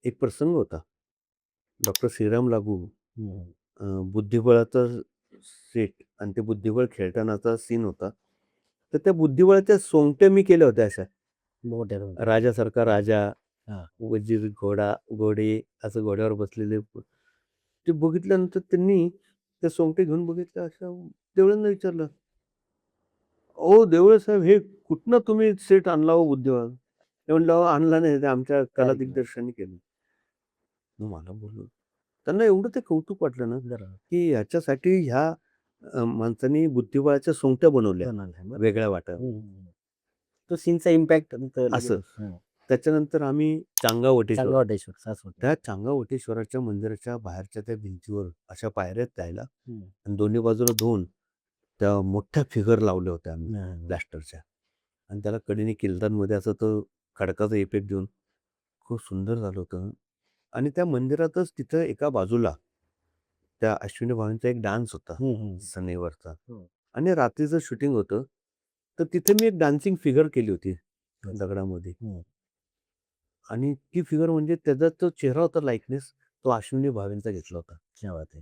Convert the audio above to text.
एक प्रसंग होता. डॉक्टर श्रीराम लागू हं. बुद्धिबळाचा सेट आणि ते बुद्धिबळ खेळतानाचा सीन होता. तर त्या बुद्धिबळाच्या सोंगट्या मी केल्या होत्या अशा. मोठ्या रोडवर. राजासारखा राजा, हां. वजीर घोडे असं घोड्यावर बसलेले. ते बघितल्यानंतर त्यांनी त्या सोंगट्या घेऊन बघितल्या अशा. देवळ्यांना विचारलं, "ओ देवळे साहेब, हे कुठनं तुम्ही सेट आणला हो बुद्धिबळ?" ते म्हणलं, "अहो आणला नाही, ते आमच्या कला तयारी केलं. दिग्दर्शकांनी केलं." मग मला बोललो. त्यांना एवढं ते कौतुक वाटलं ना, बरोबर. की ह्याच्यासाठी ह्या माणसाने बुद्धिबळाच्या सोंगट्या बनवल्या, बनवलंय. बरोबर. वेगळ्या वाटा हं, हं. तो सीनचा इम्पॅक्ट नंतर लगेच असं. हं. त्याच्यानंतर आम्ही चांगावटेश्वर. चांगवटेश्वर, सासवड. त्या चांगावटेश्वराच्या मंदिराच्या बाहेरच्या त्या भिंतीवर अशा पायऱ्या आहेत जायला हं. आणि दोन्ही बाजूला 2 त्या मोठ्या फिगर लावल्या होत्या आम्ही हां. प्लास्टरच्या आणि त्याला कडेने किल्ल्यांमध्ये असं तो खडकाचा इफेक्ट देऊन खूप सुंदर झालं होतं. आणि त्या मंदिरातच तिथं एका बाजूला त्या अश्विनी भावेंचा एक डान्स होता, हं, हं. सनईवरचा. हो. आणि रात्रीचं शूटिंग होतं. तर तिथे मी एक डान्सिंग फिगर केली होती बरं. दगडामध्ये. हं. आणि ती फिगर म्हणजे त्याचा तो चेहरा होता लाइकनेस, तो अश्विनी भावेंचा घेतला होता. क्या बात है!